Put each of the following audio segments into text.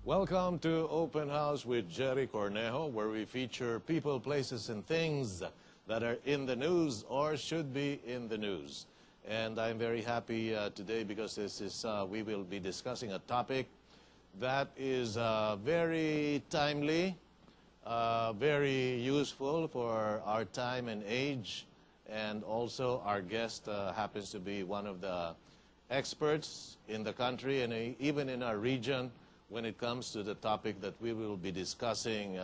Welcome to Open House with Gerry Cornejo, where we feature people, places, and things that are in the news or should be in the news. And I'm very happy today because we will be discussing a topic that is very timely, very useful for our time and age, and also our guest happens to be one of the experts in the country and even in our region when it comes to the topic that we will be discussing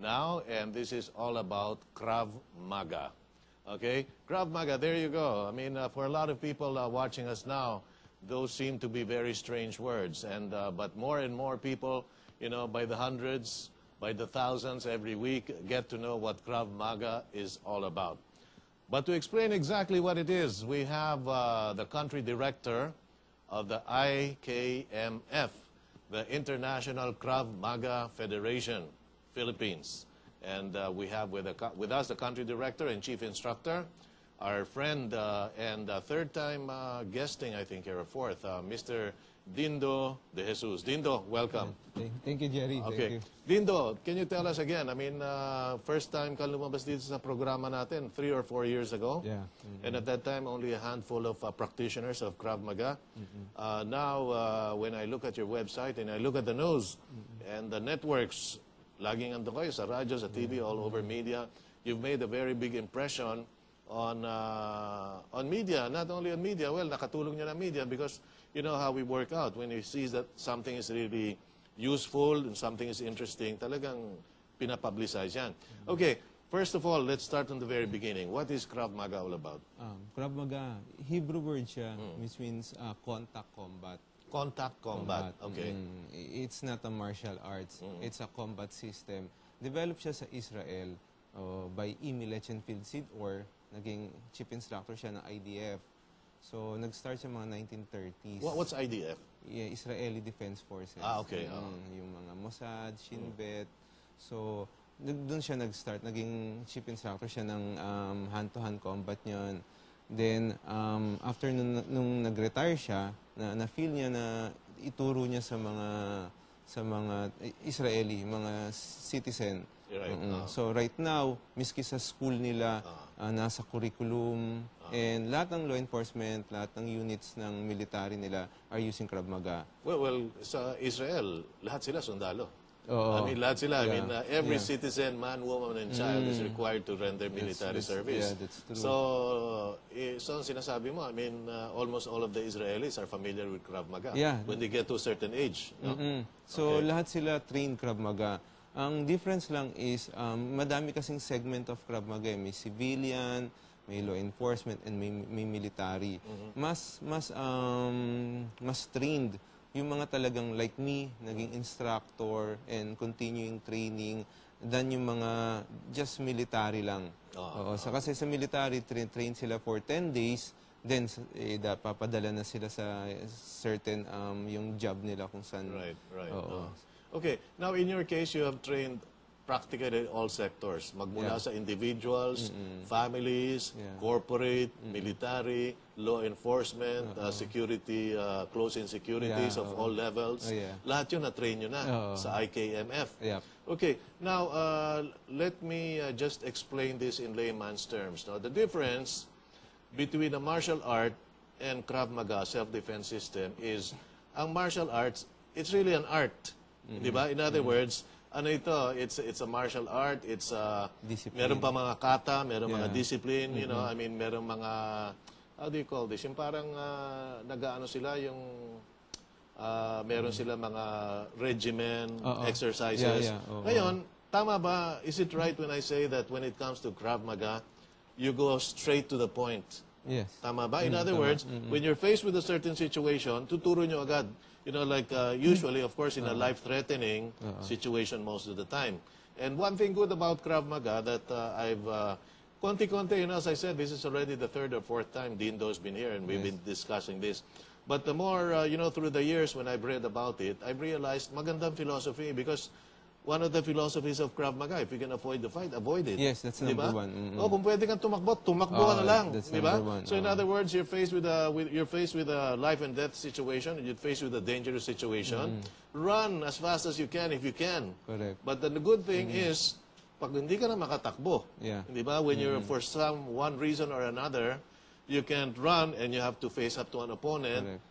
now, and this is all about KRAV MAGA. Okay, KRAV MAGA, there you go. I mean, for a lot of people watching us now, those seem to be very strange words, and but more and more people, you know, by the hundreds, by the thousands every week, get to know what KRAV MAGA is all about. But to explain exactly what it is, we have the country director of the IKMF, the International KRAV MAGA Federation, Philippines. And we have with us the country director and chief instructor, our friend and third-time guesting, I think, here, or fourth, Mr. Dindo de Jesus. Dindo, welcome. Thank you, Jerry. Okay. Thank you. Dindo, can you tell us again? I mean, first time ka lumabas dito sa programa natin, 3 or 4 years ago. Yeah. And at that time, only a handful of practitioners of KRAV MAGA. Now, when I look at your website and I look at the news and the networks, laging ando kayo sa radyo, sa TV, all over media, you've made a very big impression on media. Not only on media, well, nakatulong nyo na media because you know how we work out. When you see that something is really useful and something is interesting, talagang pinapublicize yan. Okay, first of all, let's start from the very beginning. What is KRAV MAGA all about? KRAV MAGA, Hebrew word siya, which means contact combat. Contact combat. Okay. It's not a martial arts. It's a combat system. Developed siya sa Israel by Lechenfield Sid, or naging chief instructor siya ng IDF. So, nag-start siya mga 1930s. What's IDF? Yeah, Israeli Defense Forces. Okay. Yung mga Mossad, Shin Bet. So, doon siya nag-start. Naging chief instructor siya ng hand-to-hand combat niyon. Then, after nung nag-retire siya, na-feel niya na ituro niya sa mga Israeli, mga citizen. Right. So, right now, miski sa school nila, nasa curriculum, and lahat ng law enforcement, lahat ng units ng military nila are using KRAV MAGA. Well, sa Israel, lahat sila sundalo. I Oo. mean, lahat sila. Yeah. I mean, every citizen, man, woman, and child is required to render military service. Yeah, that's true. So ang sinasabi mo, I mean, almost all of the Israelis are familiar with KRAV MAGA Yeah. when they get to a certain age. No? So, Okay. lahat sila trained KRAV MAGA. Ang difference lang is, madami kasing segment of KRAV MAGA. May civilian, may law enforcement, and may military. Mas trained yung mga talagang like me, naging instructor and continuing training, than yung mga just military lang. Kasi sa military, train sila for 10 days, then papadala na sila sa certain yung job nila kung saan. Right. Oo. Okay. Now, in your case, you have trained practically all sectors. Magmula sa individuals, families, corporate, military, law enforcement, security, close-in securities of all levels. Lahat yun na-train nyo na sa IKMF. Yep. Okay. Now, let me just explain this in layman's terms. Now, the difference between a martial art and KRAV MAGA self-defense system is, ang martial arts, it's really an art. Diba? In other words, ano ito, it's a martial art, it's meron pa mga kata, meron mga discipline, you know, I mean, meron mga, how do you call this? Yung parang nag-ano sila, yung meron sila mga regimen, exercises. Ngayon, tama ba, is it right when I say that when it comes to KRAV MAGA, you go straight to the point? Yes. Tama ba? In other words, when you're faced with a certain situation, tuturo nyo agad. You know, like usually, of course, in a life-threatening situation most of the time. And one thing good about KRAV MAGA that I've, konti-konti, you know, as I said, this is already the 3rd or 4th time Dindo's been here and we've been discussing this. But the more, you know, through the years when I've read about it, I've realized magandang philosophy because one of the philosophies of Krav Maga. If you can avoid the fight, avoid it. Yes, that's Di number ba? one. Oh, kung pwede kang tumakbo, tumakbo ka na lang. That's Di ba? number one. So in other words, you're faced with a life and death situation, you're faced with a dangerous situation. Run as fast as you can if you can. Correct. But the good thing is, pag hindi ka na makatakbo, Yeah. di ba? When you're for one reason or another, you can't run and you have to face up to an opponent. Correct.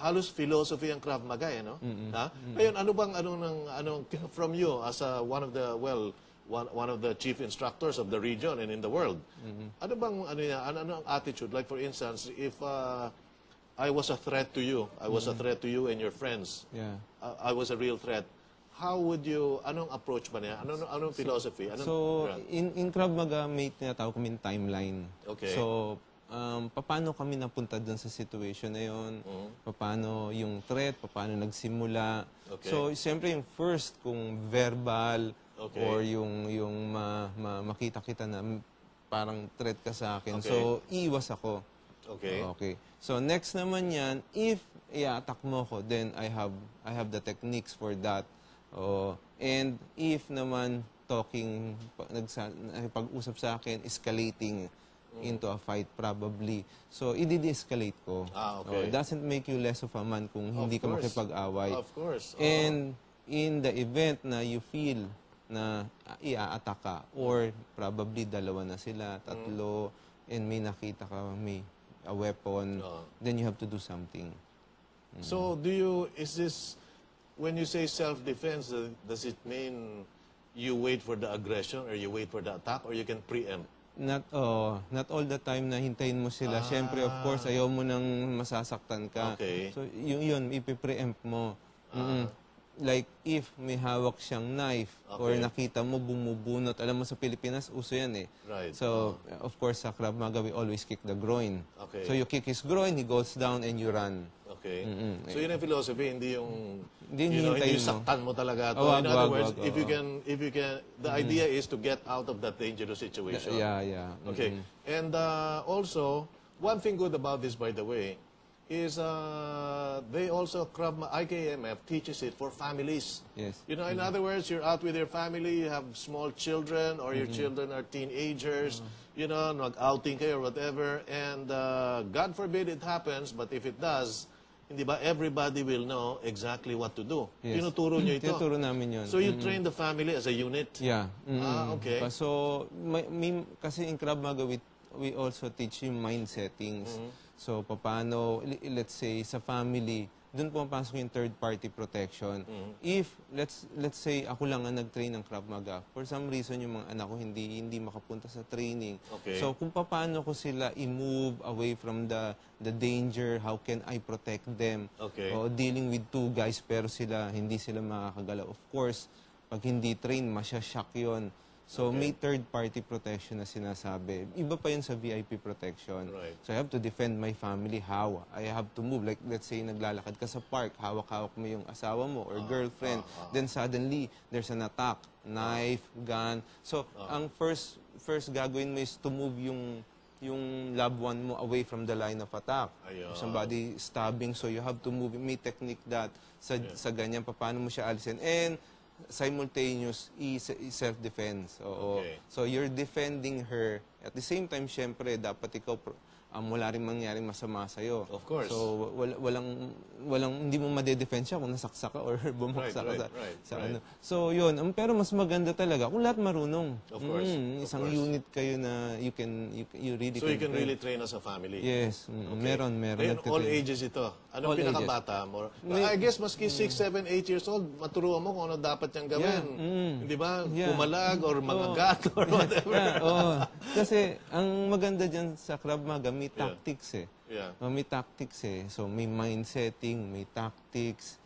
Halos philosophy ang Krav Maga, no? Ha? Ngayon, from you as one of the chief instructors of the region and in the world, ano ang attitude? Like for instance, if I was a threat to you, and your friends, Yeah. I was a real threat, how would you, anong approach ba niya? Anong philosophy? So, in Krav Maga, may tinatawag kami timeline. Okay. So, paano kami napunta dun sa situation na yun? Paano yung threat? Paano nagsimula? Okay. So, siyempre yung first, kung verbal, Okay. or yung makita kita na parang threat ka sa akin. Okay. So, iiwas ako. Okay. Okay. So, next naman yan, if i-attack mo ko, then I have the techniques for that. And if naman talking, pag-usap sa akin, escalating into a fight probably. So, i-de-escalate ko. Okay. It doesn't make you less of a man kung hindi ka course. makipag-away. Of course. And in the event na you feel na i-attack ka, or probably dalawa na sila, tatlo, and may nakita ka, may a weapon, then you have to do something. So, is this, when you say self-defense, does it mean you wait for the aggression or you wait for the attack or you can preempt? Not all the time na hintayin mo sila. Siyempre, of course, ayaw mo nang masasaktan ka. Okay. So, yun ipipreempt mo. Like, if may hawak siyang knife, or nakita mo bumubunot, alam mo sa Pilipinas, uso yan eh. Right. So, of course, sa Krav Maga, we always kick the groin. Okay. So, you kick his groin, he goes down, and you run. Okay. So, yun ang philosophy, hindi yung, Hindi hindi hintayin mo. saktan mo talaga. Wag, In other wag, words, wag, if you can, the idea is to get out of that dangerous situation. Yeah. Okay. And also, one thing good about this, by the way, is they also, IKMF teaches it for families. Yes. You know, in other words, you're out with your family, you have small children, or your children are teenagers, you know, nag-outing kayo or whatever, and God forbid it happens, but if it does, hindi ba, everybody will know exactly what to do. Yes. Tinuturo nyo ito. Tinuturo namin yun. So you train the family as a unit? Yeah. Okay. So, kasi in Krav Maga, we also teach you mind settings. So, paano, let's say, sa family, doon pumapasok yung third-party protection. If, let's say, ako lang ang nag-train ng Krav Maga, for some reason, yung mga anak ko hindi makapunta sa training. Okay. So, kung paano ko sila i-move away from the danger, how can I protect them? Okay. O, dealing with two guys, pero hindi sila makakagalaw. Of course, pag hindi train, masya-shock yun. So, may third-party protection na sinasabi. Iba pa yun sa VIP protection. Right. So, I have to defend my family. How? I have to move. Like, let's say, naglalakad ka sa park, hawak-hawak mo yung asawa mo or girlfriend. Then, suddenly, there's an attack. Knife, gun. So, ang first gagawin mo is to move yung loved one mo away from the line of attack. Ayun. Somebody stabbing, so you have to move. May technique that sa ganyan, paano mo siya alisin. And, simultaneous self-defense. Okay. So, you're defending her. At the same time, syempre, dapat ikaw, wala rin mangyaring masama sa'yo. Of course. So, hindi mo madedefend siya kung nasaksak ka or bumaksak ka sa ano. So, yun. Pero mas maganda talaga kung lahat marunong. Of course. Isang unit kayo na you really So you can train. really train as a family? Yes. Meron. Ngayon, all ages ito. Anong All pinakabata mo? I guess maski 6, 7, 8 years old, maturuan mo kung ano dapat niyang gawin. Hindi ba? Yeah. Pumalag or mangagat or whatever. Kasi ang maganda dyan sa Krav Maga, may tactics eh. Yeah. May tactics eh. So, may mind setting, may tactics.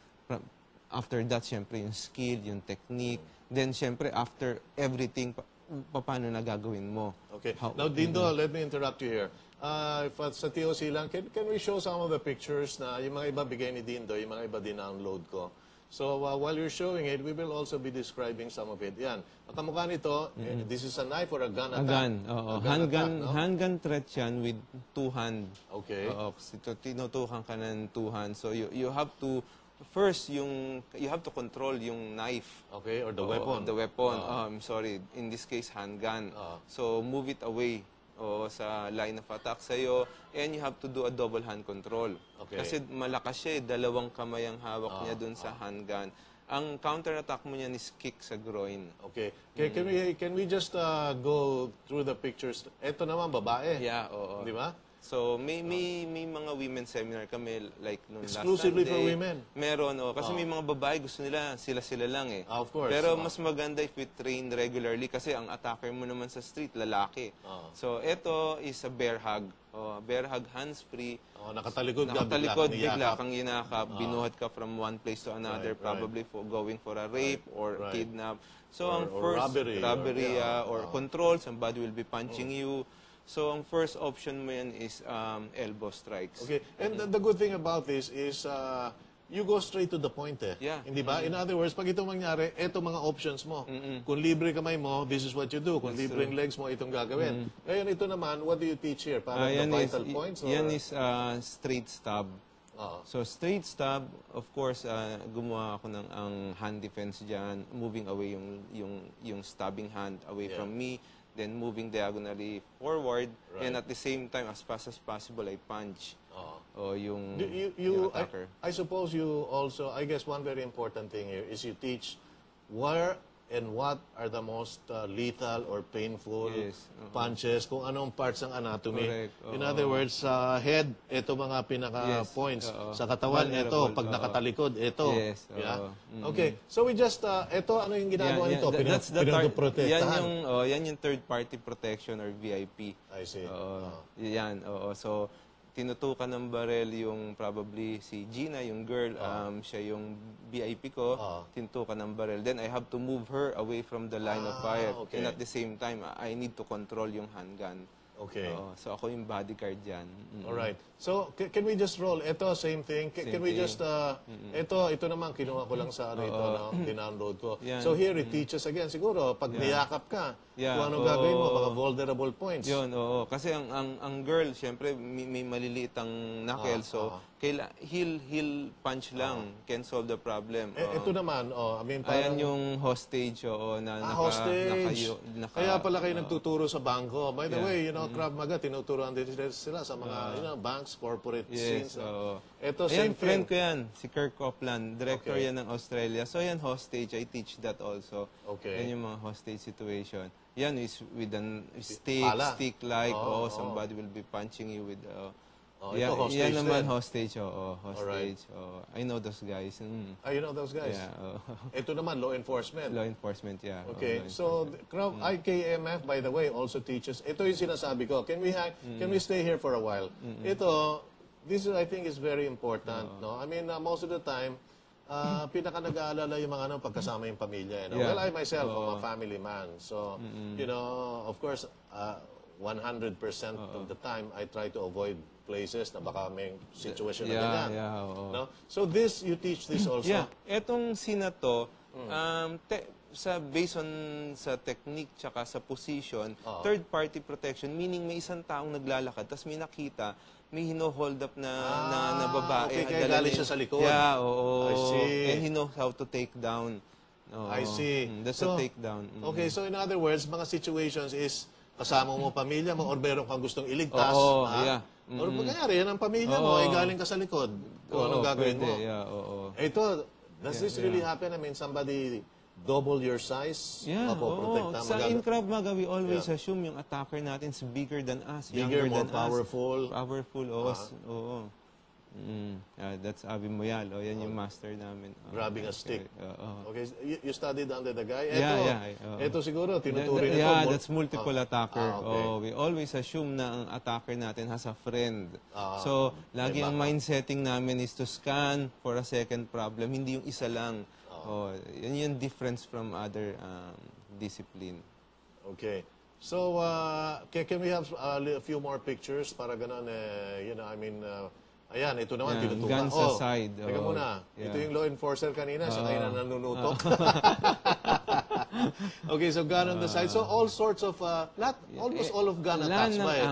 After that, syempre, yung skill, yung technique. Then, syempre, after everything, paano na gagawin mo? Okay. Now, Dindo, let me interrupt you here. Sa TOC lang, can we show some of the pictures na yung mga iba bigay ni Dindo, yung mga iba din-download ko? So, while you're showing it, we will also be describing some of it. Yan. Ang kamukha nito, this is a knife or a gun attack? A gun, oo. Handgun threat yan with two hand. Okay. Oo, kasi tinutukan ka ng two hand. So, you have to First, you have to control yung knife. Okay, or the Oo, weapon. The weapon. I'm sorry. In this case, handgun. So, move it away sa line of attack sa'yo. And you have to do a double hand control. Okay. Kasi malakas siya, dalawang kamay ang hawak niya dun sa handgun. Ang counter-attack mo niyan is kick sa groin. Okay. Can we just go through the pictures? Ito naman, babae. Yeah, oo. Di ba? So, may mga women's seminar kami, like nung Exclusively last Sunday. for women? Meron, kasi may mga babae gusto nila, sila lang eh. Of course. Pero mas maganda if we train regularly kasi ang attacker mo naman sa street, lalaki. So, ito is a bear hug. Bear hug, hands-free. Nakatalikod ka, Bigla kang yinakap, binuhat ka from one place to another, probably for going for a rape or kidnap. So, ang first, robbery or control, somebody will be punching you. So, ang first option mo yan is elbow strikes. Okay. And the good thing about this is you go straight to the point eh. Yeah. Hindi ba? In other words, pag ito mangyari, ito mga options mo. Kung libre kamay mo, this is what you do. Kung libre yung legs mo, itong gagawin. Ngayon, ito naman, what do you teach here? Para the vital points? Or? Yan is straight stab. So, straight stab, of course, gumawa ako ng ang hand defense dyan, moving away yung stabbing hand away from me. Then moving diagonally forward, and at the same time, as fast as possible, I punch yung attacker. I suppose you also, I guess one very important thing here is you teach where and what are the most lethal or painful punches, kung anong parts ng anatomy. In other words, sa head, ito mga pinaka-points. Sa katawan, ito. Pag nakatalikod, ito. Yeah? Okay. So we just, ito, ano yung ginagawa nito? Pinag-protektahan. Yan yung third-party protection or VIP. I see. Yan, So, tinutukan ng barel yung probably si Gina, yung girl, siya yung VIP ko, tinutukan ng barel. Then I have to move her away from the line of fire. Okay. And at the same time, I need to control yung handgun. Okay. So ako yung bodyguard dyan. Alright. So, can we just roll? Ito, same thing. Can we just, ito naman, kinuha ko lang sa dinownload ko. So here, it teaches again, siguro, pag niyakap ka, kung anong gagawin mo, mga vulnerable points. Yun, Kasi ang girl, syempre, may maliliit ang knuckle. So, he'll punch lang, can solve the problem. Ito naman, I mean, parang... Ayan yung hostage, na hostage. Kaya pala kayo nagtuturo sa bangko. By the way, KRAV MAGA, tinuturoan din sila sa mga, banks, corporate scenes. Ito, ayan, same friend thing. ko yan, si Kirk Copeland. Director yan ng Australia. So, yan, hostage. I teach that also. Okay. Yan yung mga hostage situation. Yan is with a stick-like, somebody will be punching you with... ito hostage yan naman din. hostage, hostage. I know those guys. You know those guys? Yeah. Ito naman, law enforcement. Law enforcement, yeah. Okay, so IKMF, by the way, also teaches. Ito yung sinasabi ko. Can we stay here for a while? Ito, this is, I think, is very important. No, I mean, most of the time, pinaka nag-aalala yung mga pagkasama yung pamilya. Well, I myself am a family man, so of course, 100% of the time, I try to avoid places na baka may situation na ganyan. No? So this, you teach this also? Yeah. Etong sina to, based on sa technique tsaka sa position, third-party protection, meaning may isang taong naglalakad, tapos may nakita, may hino-hold up na babae. Okay, kaya galing siya sa likod. Yeah, I see. And he knows how to take down. I see. That's a takedown. Okay, so in other words, mga situations is kasama mo pamilya mo or meron kang gustong iligtas. Yeah. Or pag kanyari, yan ang pamilya mo, ay galing ka sa likod. Kung anong gagawin mo. Yeah, Ito, does this really happen? I mean, somebody double your size? Yeah, in KRAV MAGA, we always assume yung attacker natin is bigger than us, bigger, younger more than powerful. us. Powerful, that's Abi Moyal. Yan yung master namin. Grabbing a stick. Okay, you studied under the guy? Ito siguro, tinuturing ito. Yeah, that's multiple attacker. We always assume na ang attacker natin has a friend. So, lagi ang mind setting namin is to scan for a second problem, hindi yung isa lang. Yan yung difference from other discipline. Okay. So, can we have a few more pictures para ganon, I mean, ayan, ito naman, tinutukan. Guns aside. Teka muna. Ito yung law enforcer kanina, siya kayo na nanunutok. Okay, so gun on the side. So all sorts of, almost all of gun attacks ba eh?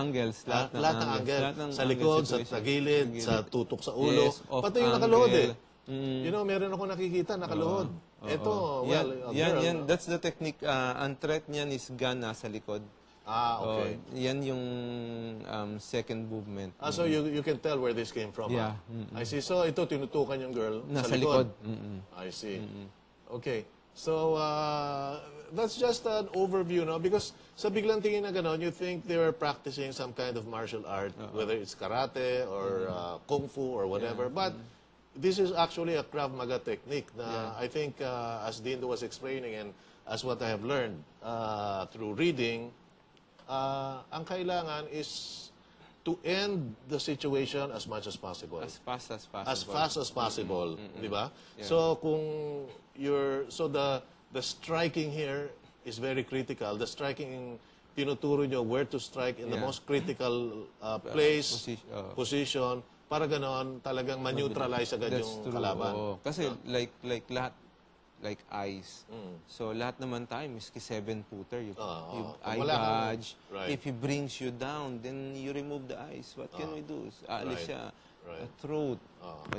Lahat ng angles. Sa likod, sa tagilid, sa tutok sa ulo. Pati yung nakaload eh. You know, meron ako nakikita, nakaluhod. Ito, well, a girl. Yan. That's the technique. Ang threat niyan is gun nasa likod. Okay. Yan yung second movement. So you can tell where this came from. Yeah. I see. So ito, tinutukan yung girl Nasa sa likod. likod. I see. Okay. So, that's just an overview, no? Because sa biglang tingin na gano'n, you think they were practicing some kind of martial art, whether it's karate or kung fu or whatever. But this is actually a Krav Maga technique na I think, as Dindo was explaining and as what I have learned through reading, ang kailangan is to end the situation as much as possible. As fast as possible. As fast as possible, di ba? Yeah. So the striking here is very critical. The striking, tinuturo nyo where to strike in the most critical place, position, para ganon talagang ma-neutralize agad yung kalaban. Kasi like lahat, like eyes. So lahat naman tayo, miski 7-footer, you eye gouge. Right. If he brings you down, then you remove the eyes. What can we do? Aalis siya. Throat.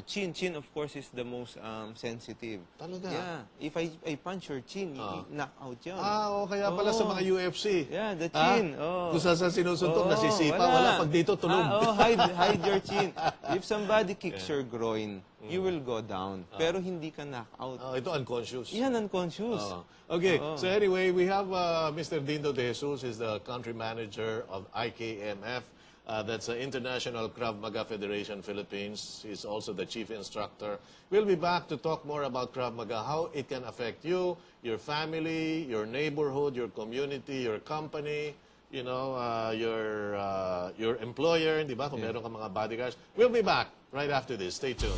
Chin, of course, is the most sensitive. Talaga? Yeah. If I punch your chin, knock out yan. Kaya pala sa mga UFC. Yeah, the chin. Kung saan sinusuntok, nasisipa. Wala. Pag dito, tulog. Hide your chin. If somebody kicks your groin, you will go down. Pero hindi ka knock out. Ito unconscious. Yan, unconscious. Okay, so anyway, we have Mr. Dindo de Jesus, is the country manager of IKMF. That's the International Krav Maga Federation Philippines. He's also the chief instructor. We'll be back to talk more about Krav Maga, how it can affect you, your family, your neighborhood, your community, your company, you know, your employer, di ba? Kung meron ka mga bodyguards. We'll be back right after this. Stay tuned.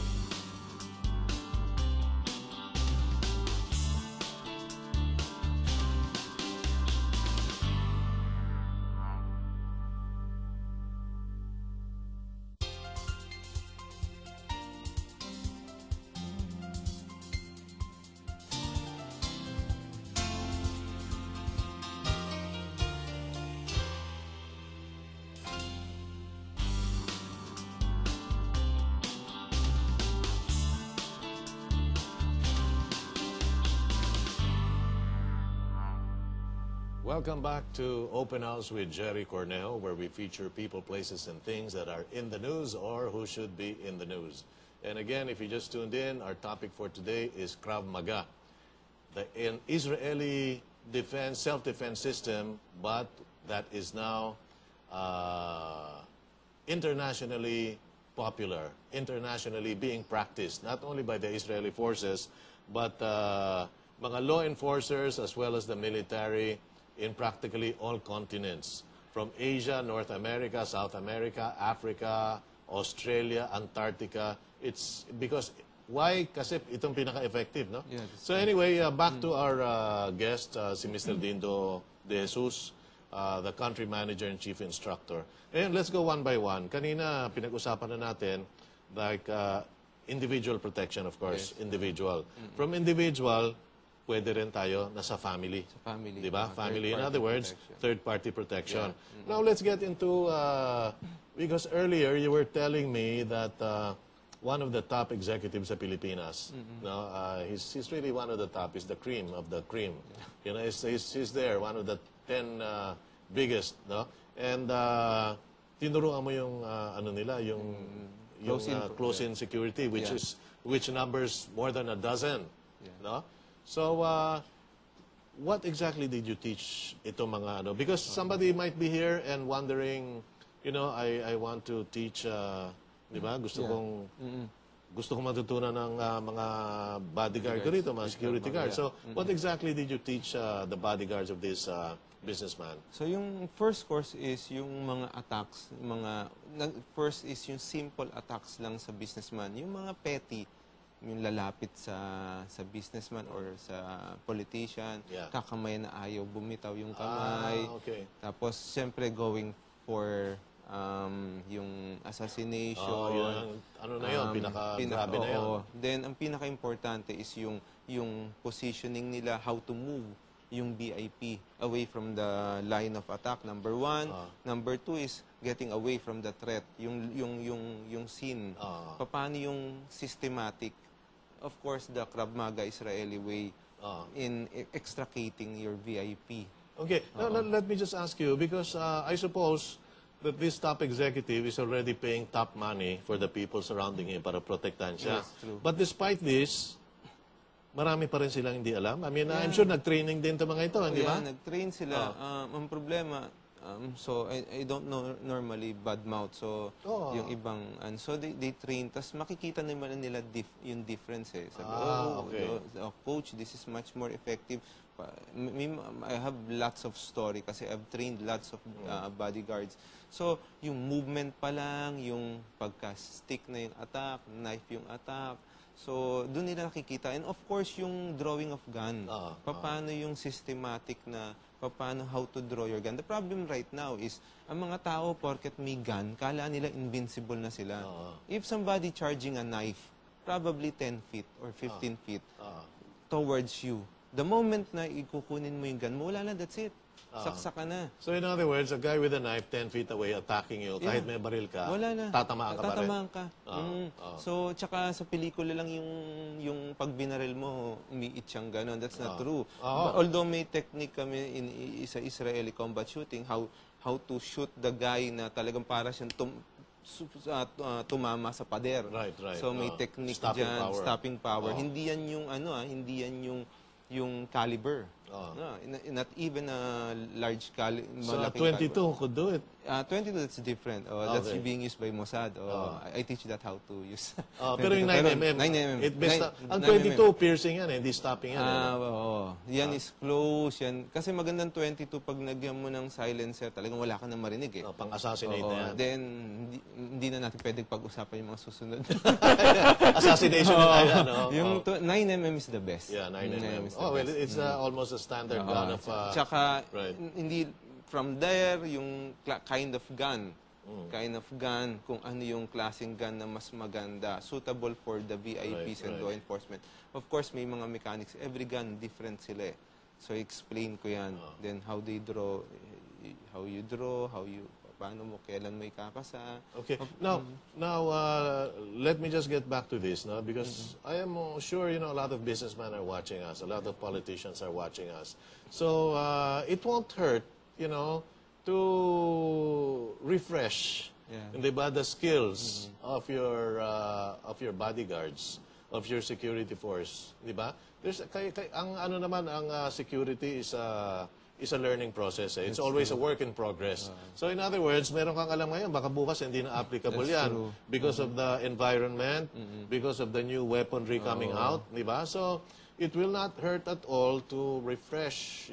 Welcome back to Open House with Gerry Cornejo, where we feature people, places, and things that are in the news or who should be in the news. And again, if you just tuned in, our topic for today is Krav Maga, an Israeli self-defense system, but that is now internationally popular, internationally being practiced, not only by the Israeli forces, but mga law enforcers as well as the military in practically all continents. From Asia, North America, South America, Africa, Australia, Antarctica. It's because, why? Kasi itong pinaka-effective, no? Yeah, so anyway, back to our guest, si Mr. Dindo de Jesus, the country manager and chief instructor. And let's go one by one. Kanina, pinag-usapan na natin, like, individual protection, of course, individual. From individual, pwede rin tayo nasa family. Sa family. Diba? Family. In other words, third-party protection. Yeah. Now, let's get into, because earlier you were telling me that one of the top executives sa Pilipinas, no, he's really one of the top. He's the cream of the cream. You know, he's there, one of the 10 biggest, no? And tinuruan mo yung ano nila, yung close-in security, which numbers more than a dozen, no? So, what exactly did you teach ito mga ano? Because somebody might be here and wondering, you know, I want to teach, di ba? Gusto kong matutunan ng mga bodyguard ko rito, mga security guards. So, what exactly did you teach the bodyguards of this businessman? So, yung first course is yung mga attacks, first is yung simple attacks lang sa businessman, yung mga petty, yung lalapit sa businessman or sa politician, kakamay na ayaw bumitaw yung kamay. Tapos, siyempre, going for yung assassination. Ano na yun? Pinaka-grabe na yun. Then, ang pinaka-importante is yung positioning nila, how to move yung BIP away from the line of attack, number 1. Number 2 is getting away from the threat, yung scene. Paano yung systematic of course, the KRAV MAGA Israeli way in extricating your VIP. Okay, now let me just ask you, because I suppose that this top executive is already paying top money for the people surrounding him para protektahan siya. Yes, true. But despite this, marami pa rin silang hindi alam. I mean, I'm sure nag-training din ito mga ito, hindi ba? Nag-train sila. Ang problema, so I don't know normally badmouth. So yung ibang, and so they train. Tapos makikita naman nila yung difference eh. Sabi, okay. Coach, this is much more effective. I have lots of story kasi I've trained lots of bodyguards. So, yung movement pa lang, yung pagka-stick na yung attack, knife yung attack. So, doon nila nakikita. And of course, yung drawing of gun. Paano yung systematic na, paano how to draw your gun. The problem right now is, ang mga tao, porket may gun, kala nila invincible na sila. If somebody charging a knife, probably 10 feet or 15 feet towards you, the moment na ikukunin mo yung gun mo, wala na, that's it. Saksak ka na. So in other words, a guy with a knife 10 feet away attacking you, kahit may baril ka, wala na. tatamaan ka pa rin. Tatamaan ka. So, tsaka sa pelikula lang yung pag binaril mo, umiit siyang gano'n. That's not true. Although may technique kami sa Israeli combat shooting, how to shoot the guy na talagang para siyang tumama sa pader. Right. So may technique dyan, stopping power. Hindi yan yung hindi yan yung caliber. Not even a large caliber. So 22 could do it. 22, that's different. That's being used by Mossad. I teach that how to use. Pero yung 9mm, 9mm. Ang 22, piercing yan, hindi stopping yan. Yan is close. Yan. Kasi magandang 22, pag nagyan mo ng silencer, talagang wala ka na marinig eh. Pang-assassinate na yan. Then, hindi na natin pwedeng pag-usapan yung mga susunod. Assassination na tayo, no? Yung 9mm is the best. Yeah, 9mm. Well, it's almost a standard gun of... Tsaka, hindi... From there, yung kind of gun, kung ano yung klaseng gun na mas maganda, suitable for the VIPs and law enforcement. Of course, may mga mechanics. Every gun, different sila. So, explain ko yan. Then, how they draw, paano mo, kailan mo ikakasa. Okay. Now, let me just get back to this, no? Because I am sure, a lot of businessmen are watching us. A lot of politicians are watching us. So, it won't hurt to refresh, the skills of your bodyguards, of your security force, di ba? Ang security is a learning process. It's always a work in progress. So in other words, meron kang alam ngayon, baka bukas hindi na applicable yan because of the environment, because of the new weaponry coming out, di ba? So it will not hurt at all to refresh,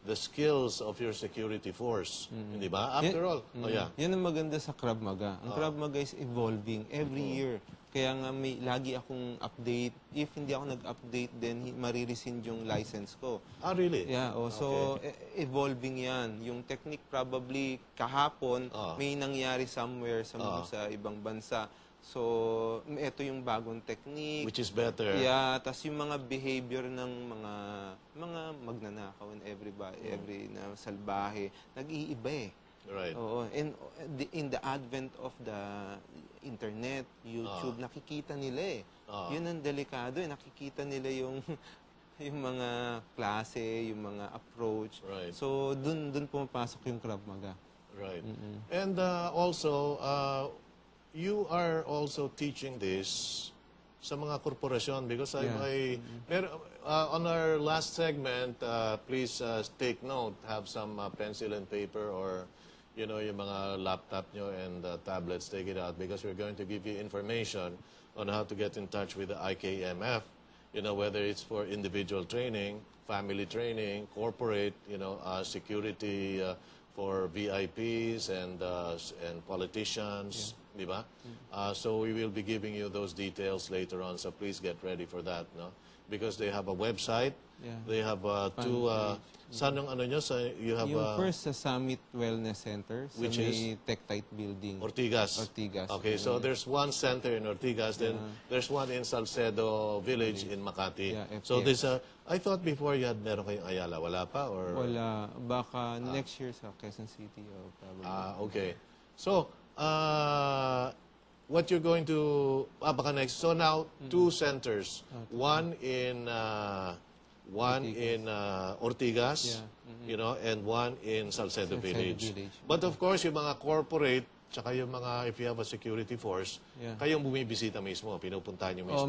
the skills of your security force. Di ba? After all. Yan ang maganda sa KRAV MAGA. Ang KRAV MAGA is evolving every year. Kaya nga may lagi akong update. If hindi ako nag-update, then marirescind yung license ko. Really? Yeah. So, evolving yan. Yung technique probably kahapon, may nangyari somewhere sa ibang bansa. So, ito yung bagong technique. Which is better. Yeah, tas yung mga behavior ng mga magnanakaw and every na salbahe, nag-iiba eh. Right. And in the advent of the internet, YouTube, nakikita nila eh. Yun ang delikado eh. Nakikita nila yung mga klase, yung mga approach. Right. So, dun pumapasok yung KRAV MAGA. Right. And also, you are also teaching this sa mga korporasyon because on our last segment, please take note, have some pencil and paper or yung mga laptop nyo and tablets, take it out because we're going to give you information on how to get in touch with the IKMF, whether it's for individual training, family training, corporate, security for VIPs and politicians, di ba? So we will be giving you those details later on, so please get ready for that, no? Because they have a website, they have two, saan yung you have yung first sa Summit Wellness Center, which is Tectite Building. Ortigas. Okay, so there's one center in Ortigas, then there's one in Salcedo Village in Makati. So this, I thought before you had meron kayong Ayala, wala pa? Or? Wala, baka next year sa Quezon City. Probably. Okay. So, what you're going to, baka next. So now, two centers. One in Ortigas, you know, and one in Salcedo Village. But of course, yung mga corporate, tsaka yung mga, if you have a security force, kayong bumibisita mismo, pinupuntahan nyo mismo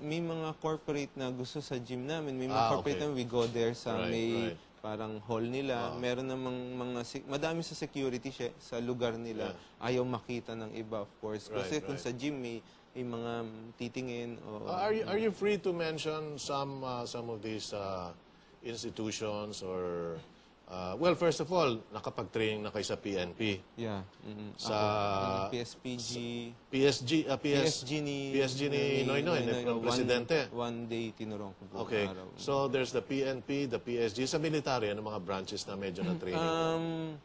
may mga corporate na gusto sa gym namin. May mga corporate na we go there sa parang hall nila. Meron namang madami sa security sa lugar nila. Ayaw makita ng iba, of course. Kasi kung sa gym may mga titingin. Are you free to mention some of these institutions or well, first of all, nakapag-training na kayo sa PNP. Yeah. Sa PSPG. PSG ni Noynoy, ng presidente. One day tinurong ko. Okay. So there's the PNP, the PSG. Sa military, ano mga branches na medyo na-training?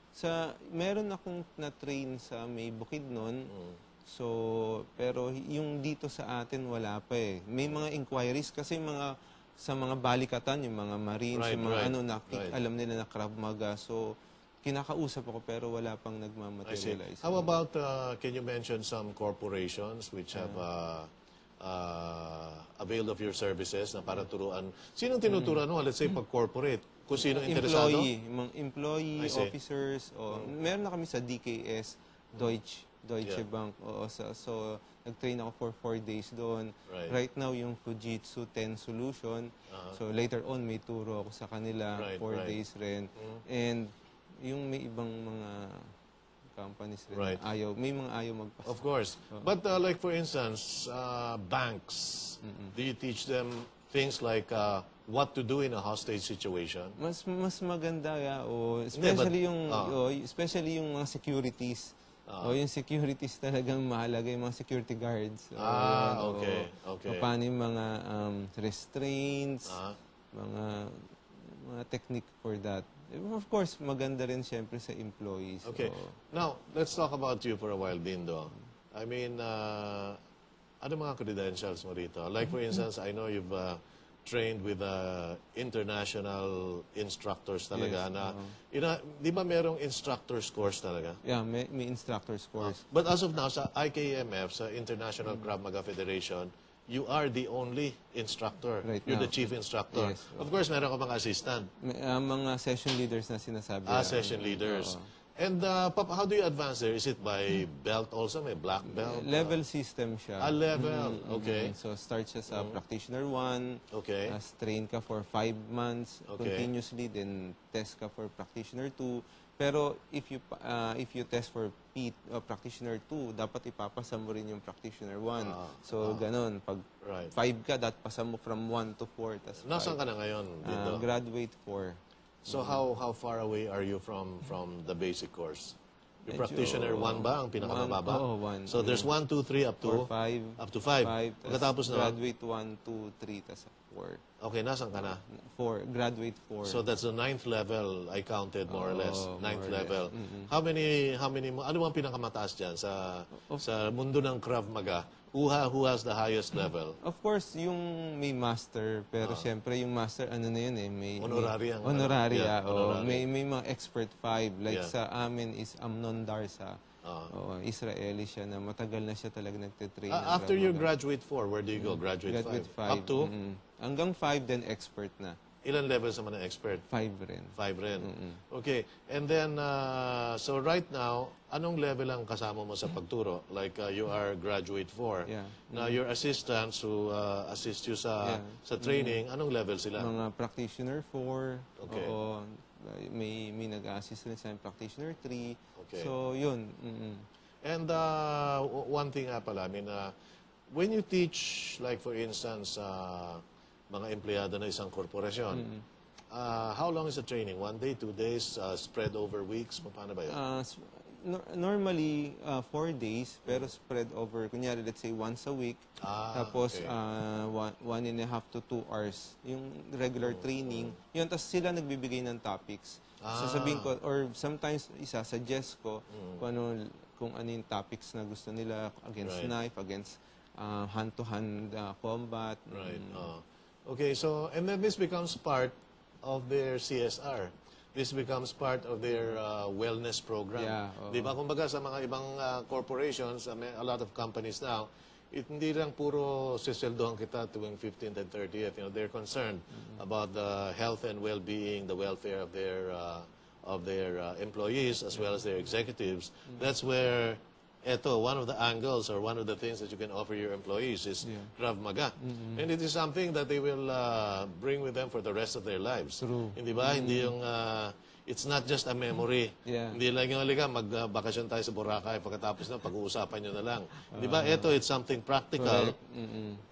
Meron akong na-train sa may Bukidnon. So, pero yung dito sa atin, wala pa eh. May mga inquiries kasi sa mga balikatan, yung mga Marines, yung mga alam nila na KRAV MAGA. So, kinakausap ako pero wala pang nagmamaterialize. How about, can you mention some corporations which have availed of your services na para turuan? Sinong tinuturuan mo? Let's say, pag corporate, kung sino interesado? Employee, officers. Meron na kami sa DKS, Deutsche Bank. So, nag-train ako for 4 days doon. Right now, yung Fujitsu 10 solution. So, later on, may turo ako sa kanila. 4 days rin. And yung may ibang mga companies rin. May mga ayaw magpasa. Of course. But like for instance, banks, do you teach them things like what to do in a hostage situation? Mas maganda, especially yung mga securities. Yung securities talagang mahalaga, yung mga security guards. Okay. Paano yung mga restraints, mga technique for that. Of course, maganda rin siyempre sa employees. Okay. Now, let's talk about you for a while, Dindo. I mean, ano mga credentials mo rito? Like for instance, I know you've trained with international instructors talaga na, di ba merong instructors course talaga? Yeah, may instructors course. But as of now, sa IKMF, sa International KRAV MAGA Federation, you are the only instructor. You're the chief instructor. Yes. Of course, meron ka mga assistant. Mga session leaders na sinasabi. Session leaders. And how do you advance there? Is it by belt also? May black belt? Level system siya. Level. Okay. So, start siya sa practitioner 1. Okay. Train ka for 5 months continuously. Then, test ka for practitioner 2. Pero, if you test for practitioner 2, dapat ipapasa mo rin yung practitioner 1. So, ganon. Pag 5 ka, dapat pasa mo from 1 to 4. Nasaan ka na ngayon, Dindo? Graduate 4. So how far away are you from the basic course? Yung practitioner 1 ba ang pinakamababa? 1. So there's 1, 2, 3 up to 5. Up to 5. Pagkatapos na graduate 1, 2, 3 tas 4. Okay, nasaan ka na? 4, graduate 4. So that's the 9th level I counted more or less. 9th level. How many ano ang pinakamataas diyan sa mundo ng KRAV MAGA? Who has the highest level? Of course, yung may master, pero siyempre yung master, ano na yun eh, may honoraria. May mga expert 5. Like sa amin is Amnon Darsa. Israeli siya na matagal na siya talaga nagtitrain. After you graduate 4, where do you go? Graduate 5? Up to? Hanggang 5, then expert na. Ilan levels naman ng expert? 5 rin. 5 rin. Okay. And then, so right now, anong level ang kasama mo sa pagturo? Like, you are graduate 4. Yeah. Now, your assistants who assist you sa training, anong level sila? Mga practitioner 4. Okay. Oo. May nag-assist rin sa practitioner 3. Okay. So, yun. And one thing nga pala, I mean, when you teach, like for instance, mga empleyado na isang korporasyon, how long is the training? 1 day, 2 days, spread over weeks? Paano ba yun? Normally, 4 days, pero spread over, kunyari, let's say, once a week. Tapos, 1.5 to 2 hours. Yung regular training. Yun, tapos sila nagbibigay ng topics. Sasabihin ko, or sometimes, isasuggest ko kung ano yung topics na gusto nila against knife, against hand-to-hand combat. Right. Okay, so, and then this becomes part of their CSR. this becomes part of their wellness program. Yeah, Di ba? Kumbaga sa mga ibang corporations, a lot of companies now, hindi lang puro siseldohan kita tuwing 15th and 30th. You know, they're concerned about the health and well-being, the welfare of their employees as well as their executives. That's where one of the angles or one of the things that you can offer your employees is KRAV MAGA. And it is something that they will bring with them for the rest of their lives. True. Hindi ba? Hindi yung, it's not just a memory. Hindi lang yung halika, magbakasyon tayo sa Boracay, pagkatapos na pag-uusapan nyo na lang. Di ba? It's something practical.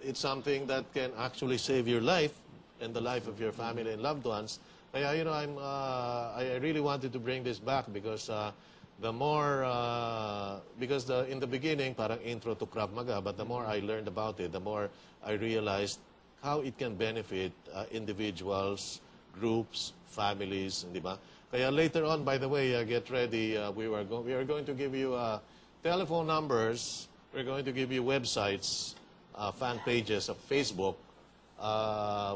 It's something that can actually save your life and the life of your family and loved ones. Kaya, you know, I really wanted to bring this back because in the beginning, parang intro to KRAV MAGA, but the more I learned about it, the more I realized how it can benefit individuals, groups, families, di ba? Kaya later on, by the way, get ready, we are going to give you telephone numbers, we're going to give you websites, fan pages of Facebook,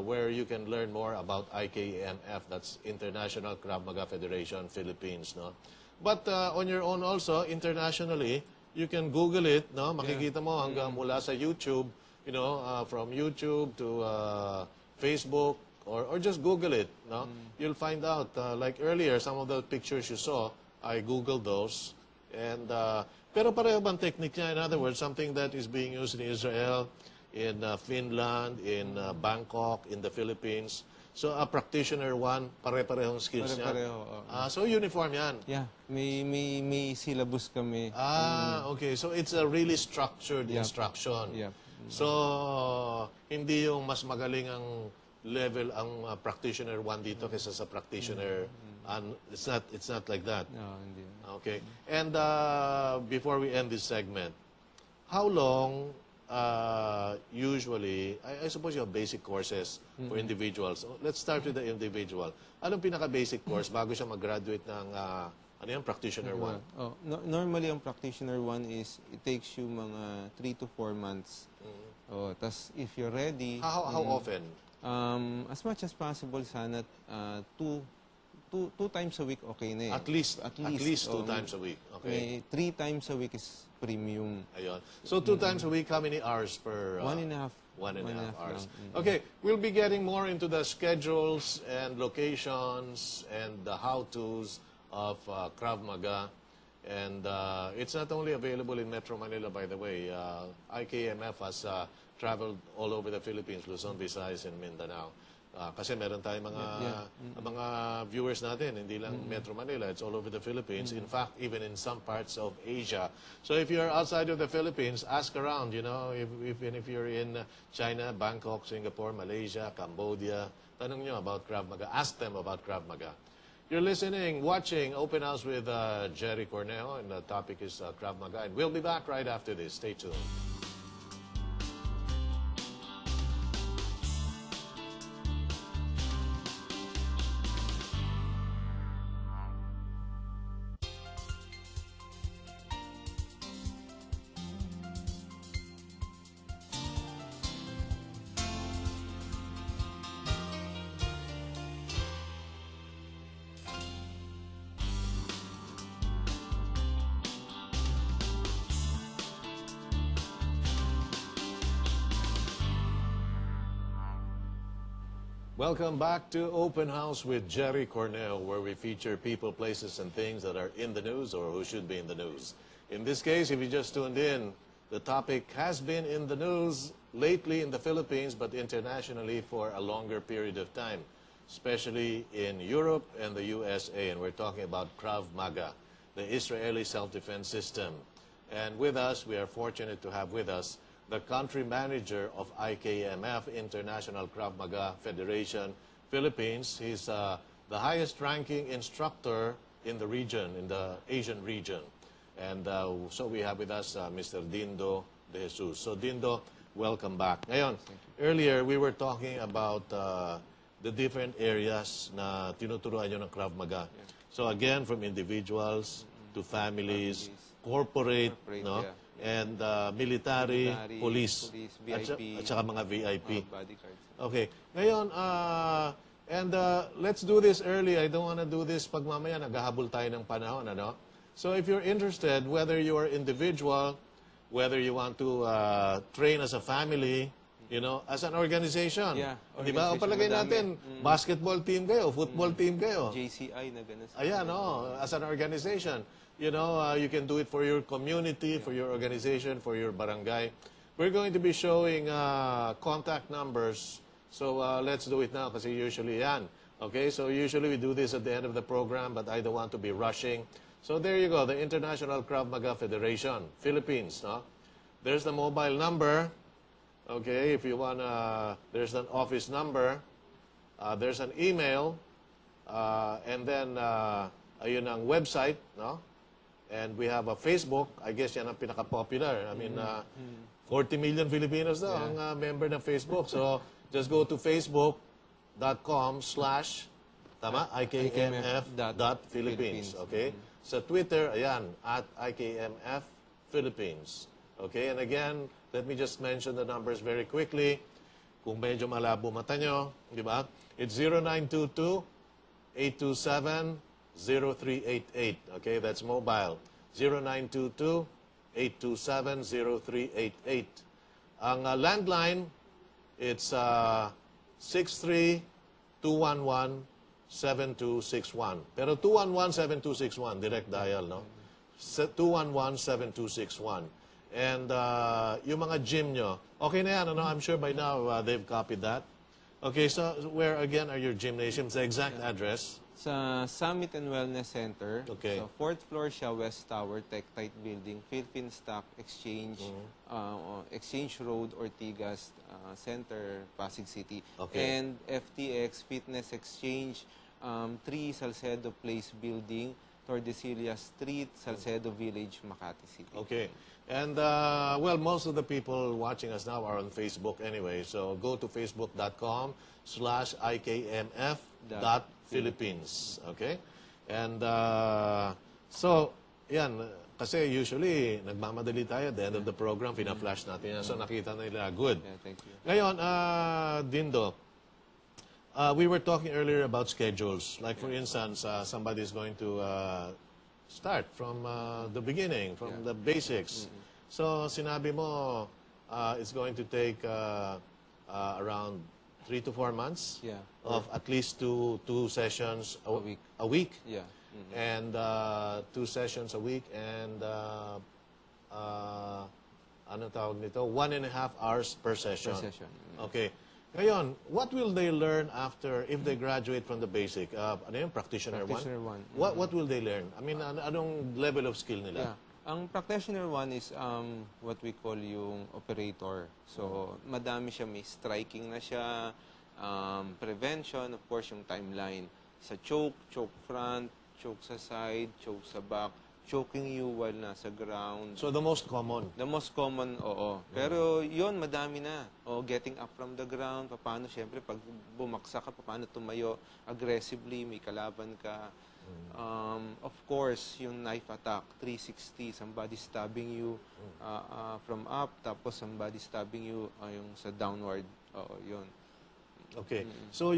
where you can learn more about IKMF, that's International KRAV MAGA Federation, Philippines, no? But on your own also, internationally, you can Google it, no? Makikita mo hanggang mula sa YouTube, you know, from YouTube to Facebook, or just Google it, no? You'll find out, like earlier, some of the pictures you saw, I Googled those. And, pero pareho bang technique niya? In other words, something that is being used in Israel, in Finland, in Bangkok, in the Philippines. So, a practitioner one, pare-parehong skills niya. So, uniform yan. Yeah, may syllabus kami. Okay. So, it's a really structured instruction. So, hindi yung mas magaling ang level ang practitioner one dito kaysa sa practitioner. It's not like that. No, hindi. Okay. And before we end this segment, how long usually, I suppose you have basic courses for individuals. So, let's start with the individual. Anong pinaka-basic course bago siya mag-graduate ng practitioner 1? Normally, ang practitioner 1 is, it takes you mga 3 to 4 months. Tas if you're ready... How often? As much as possible, sana 2 times a week, okay na eh. At least 2 times a week. Okay. 3 times a week is premium. Ayun. So 2 times a week, how many hours per... 1.5. 1.5 hours. Okay, we'll be getting more into the schedules and locations and the how-tos of KRAV MAGA. And it's not only available in Metro Manila, by the way. IKMF has traveled all over the Philippines, Luzon, Visayas, and Mindanao. Kasi meron tayong mga viewers natin, hindi lang Metro Manila, it's all over the Philippines. In fact, even in some parts of Asia. So if you're outside of the Philippines, ask around, you know, even if you're in China, Bangkok, Singapore, Malaysia, Cambodia, tanong nyo about KRAV MAGA. Ask them about KRAV MAGA. You're listening, watching Open House with Gerry Cornejo, and the topic is KRAV MAGA. And we'll be back right after this. Stay tuned. Welcome back to Open House with Gerry Cornejo, where we feature people, places, and things that are in the news or who should be in the news. In this case, if you just tuned in, the topic has been in the news lately in the Philippines, but internationally for a longer period of time, especially in Europe and the USA. And we're talking about KRAV MAGA, the Israeli self-defense system. And with us, we are fortunate to have with us the country manager of IKMF, International KRAV MAGA Federation, Philippines. He's the highest-ranking instructor in the region, in the Asian region. And so we have with us Mr. Dindo de Jesus. So Dindo, welcome back. Ngayon, earlier we were talking about the different areas na tinuturuan nyo ng KRAV MAGA. So again, from individuals to families, corporate, no? Yeah. And military, police, VIP, at saka mga VIP. Bodyguards. Okay. Ngayon, And let's do this early. I don't want to do this pag mamaya naghahabol tayo ng panahon, ano? So if you're interested, whether you are individual, whether you want to train as a family, you know, as an organization. Yeah, Di ba? O palagay natin, basketball team kayo, football team kayo. JCI na gano'n. Ayan, no, as an organization. You know, you can do it for your community, for your organization, for your barangay. We're going to be showing contact numbers. So let's do it now kasi usually yan. Okay, so usually we do this at the end of the program, but I don't want to be rushing. So there you go, the International KRAV MAGA Federation, Philippines. No? There's the mobile number. Okay, if you want there's an office number, there's an email, and then ayun ang website, no? And we have a Facebook. I guess yan ang pinaka-popular. I mean, 40 million Filipinos daw ang member ng Facebook. So just go to facebook.com/ tama? IKMF.Philippines. Okay? Sa Twitter, ayan, at IKMF Philippines. Okay, and again, let me just mention the numbers very quickly. Kung medyo malabo mata nyo, di ba? It's 0922-827-0388. Okay, that's mobile. 0922-827-0388. Ang landline, it's 63-211-7261. Pero 211-7261, direct dial, no? 211-7261. And yung mga gym nyo, okay na yan, ano? I'm sure by now they've copied that. Okay, so where again are your gymnasiums? The exact address? Sa Summit and Wellness Center. Okay. So, 4th floor siya, West Tower, Tech-Tite Building, Philippine Stock Exchange, Exchange Road, Ortigas Center, Pasig City. Okay. And FTX, Fitness Exchange, 3 Salcedo Place Building, Tordesillas Street, Salcedo Village, Makati City. Okay. And, well, most of the people watching us now are on Facebook anyway. So go to facebook.com/IKMF.Philippines. Okay? And so, yan, kasi usually, nagmamadali tayo at the end of the program, fina-flash natin yan. So nakita nila, good. Yeah, thank you. Ngayon, Dindo, we were talking earlier about schedules. Like, for instance, somebody is going to start from the beginning, from the basics. So, sinabi mo, it's going to take around 3 to 4 months of at least two sessions a week. Yeah. And 2 sessions a week and anong tawag nito? 1.5 hours per session. Okay. Ngayon, what will they learn after if they graduate from the basic? Ano yun? Practitioner 1? Practitioner 1. What will they learn? I mean, anong level of skill nila? Yeah. Ang Practitioner 1 is what we call yung operator. So, madami siya. May striking na siya, prevention, of course, yung timeline. Sa choke, choke front, choke sa side, choke sa back, choking you while nasa ground. So, the most common? The most common, oo. Pero yon madami na. O, getting up from the ground, paano, syempre, pag bumaksa ka, paano tumayo aggressively, may kalaban ka. Of course, yung knife attack, 360, somebody stabbing you from up, tapos somebody stabbing you yung sa downward. Oo, yun. Okay. So,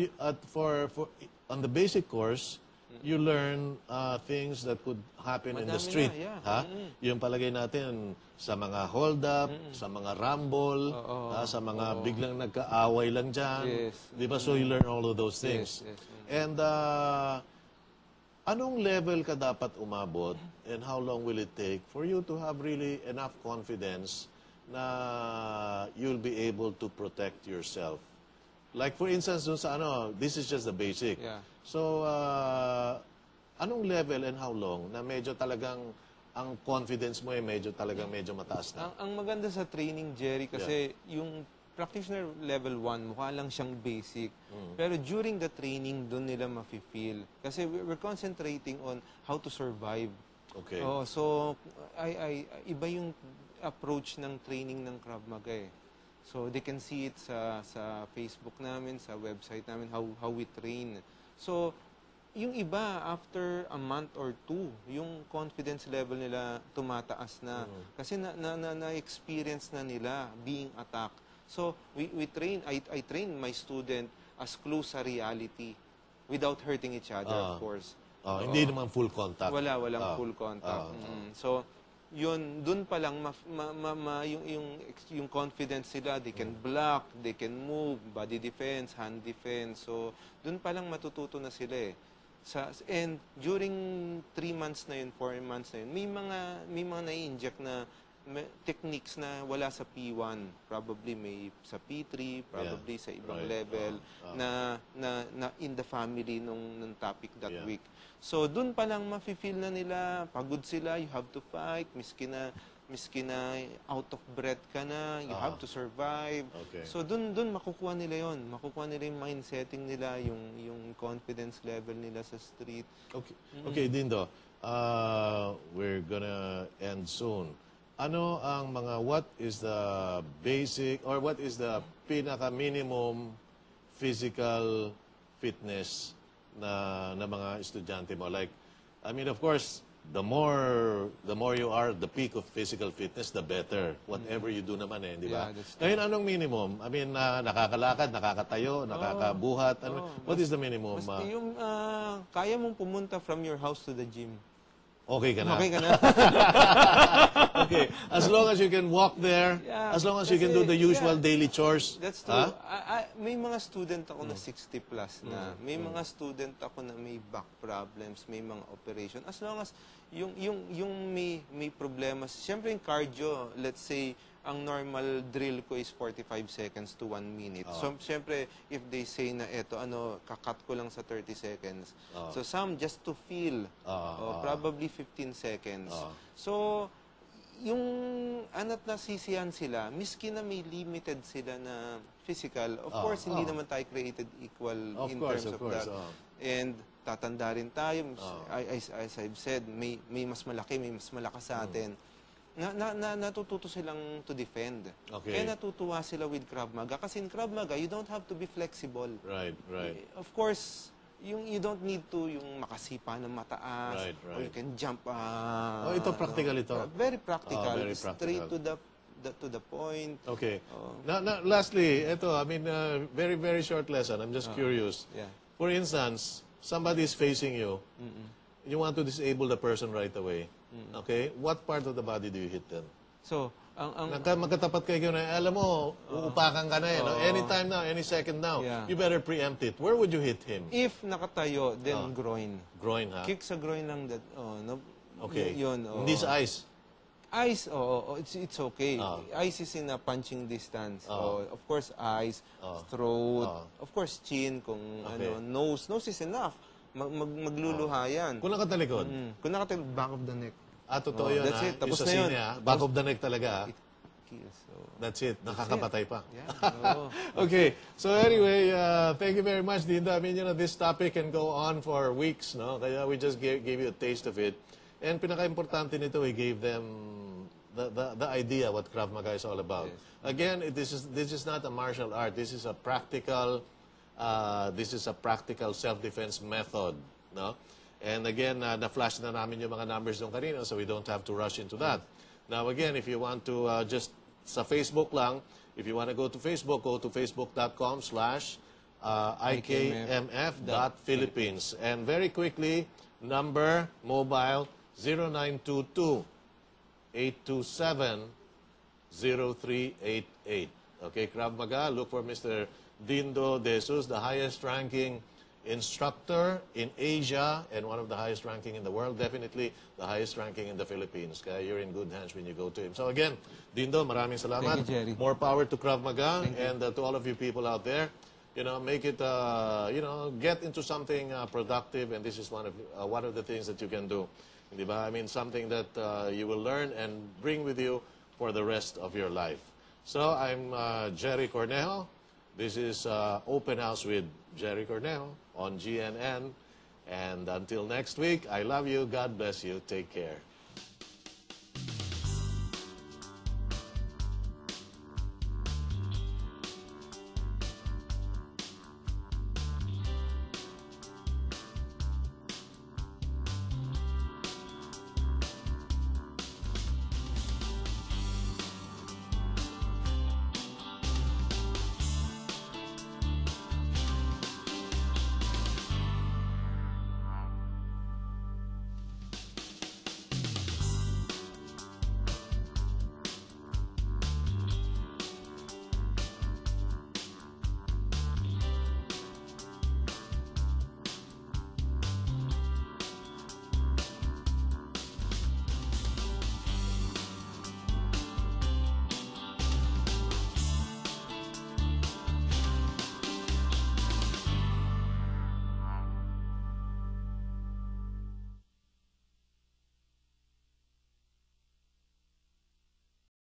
on the basic course, you learn things that could happen in the street. Ha? Yung palagay natin sa mga hold-up, sa mga rumble, sa mga biglang nagkaaway lang dyan. Yes. Di ba? So, you learn all of those things. Yes. And, anong level ka dapat umabot and how long will it take for you to have really enough confidence na you'll be able to protect yourself? Like for instance, dun sa this is just the basic. Yeah. So, anong level and how long na medyo talagang ang confidence mo medyo mataas na? Ang maganda sa training, Jerry, kasi yung Practitioner level 1, mukha lang siyang basic. Pero during the training, doon nila mafe-feel. Kasi we're concentrating on how to survive. Okay. So, iba yung approach ng training ng KRAV MAGA eh. So, they can see it sa Facebook namin, sa website namin, how we train. So, yung iba, after a month or 2, yung confidence level nila tumataas na. Kasi na-experience na nila being attacked. So, we train, I train my student as close sa reality without hurting each other, of course. Hindi naman full contact. Walang full contact. So, yun, dun pa lang, yung confidence sila, they can block, they can move, body defense, hand defense. So, dun pa lang matututo na sila eh. And during 3 months na yun, 4 months na yun, may mga na-inject na techniques na wala sa P1. Probably may sa P3, probably sa ibang level, na in the family nung topic that week. So, dun pa lang mafe-feel na nila, pagod sila, you have to fight, miski na out of breath ka na, you have to survive. Okay. So, dun makukuha nila yon, makukuha nila yung mind setting nila, yung confidence level nila sa street. Okay, okay, Dindo, we're gonna end soon. Ano ang what is the basic, or what is the pinaka-minimum physical fitness na mga estudyante mo? Like, I mean, of course, the more you are at the peak of physical fitness, the better. Whatever you do naman di ba? Ngayon, anong minimum? I mean, nakakalakad, nakakatayo, nakakabuhat. What is the minimum? Basta yung kaya mong pumunta from your house to the gym. Okay ka na. Okay ka na. Okay. As long as you can walk there, as long as you can do the usual daily chores. That's true. May mga student ako na 60 plus na. May mga student ako na may back problems, may mga operation. As long as yung may problema. Siyempre yung cardio, let's say, ang normal drill ko is 45 seconds to 1 minute. So, siyempre, if they say na kakat ko lang sa 30 seconds. So, some just to feel, probably 15 seconds. So, yung nasisiyan sila, miski na may limited sila na physical, of course, hindi naman tayo created equal in terms of that. And tatanda rin tayo, as I've said, may mas malaki, may mas malakas sa atin. Natututo silang to defend. Okay. Kaya natutuwa sila with KRAV MAGA. Kasi in KRAV MAGA, you don't have to be flexible. Right. Of course, you don't need to yung makasipa ng mataas. Right. Or you can jump. Ito practical ito. Very practical. Very practical. Straight to the point. Okay. Now, lastly, ito, I mean, very, very short lesson. I'm just curious. Yeah. For instance, somebody is facing you. You want to disable the person right away. Okay? What part of the body do you hit then? So, magkatapat kayo na, alam mo, uupakan ka na no? Anytime now, any second now. You better preempt it. Where would you hit him? If nakatayo, then groin. Groin, ha? Kick sa groin lang. Okay. Yun, Hindi sa eyes? Eyes, it's okay. Eyes is in a punching distance. Of course, eyes, throat, of course, chin, kung nose. Nose is enough. Magluluha yan. Kung nakatalikod? Kung nakatalikod, back of the neck. Totoo yun, That's it. Tapos yung sa na yun. sine, back of the neck talaga, It kills. That's it. Nakakapatay pa. Yeah. Okay. So anyway, thank you very much, Dindo. I mean, this topic can go on for weeks, no? Kaya we just gave you a taste of it. And pinaka-importante nito, we gave them the idea what KRAV MAGA is all about. Yes. Again, this is not a martial art. This is a practical self-defense method, no? And again, na-flash na namin yung mga numbers nung kanina, so we don't have to rush into that. Now again, if you want to just sa Facebook lang, if you want to go to Facebook, go to facebook.com/IKMF.Philippines. And very quickly, number, mobile, 0922-827-0388. Okay, KRAV MAGA, look for Mr. Dindo De Jesus, the highest ranking instructor in Asia and one of the highest ranking in the world, definitely the highest ranking in the Philippines. Kaya you're in good hands when you go to him. So again, Dindo, maraming salamat. Thank you, Gerry. More power to KRAV MAGA and to all of you people out there. Make it, get into something productive, and this is one of the things that you can do. Diba? I mean, something that you will learn and bring with you for the rest of your life. So I'm Gerry Cornejo. This is Open House with Gerry Cornejo on GNN. And until next week, I love you. God bless you. Take care.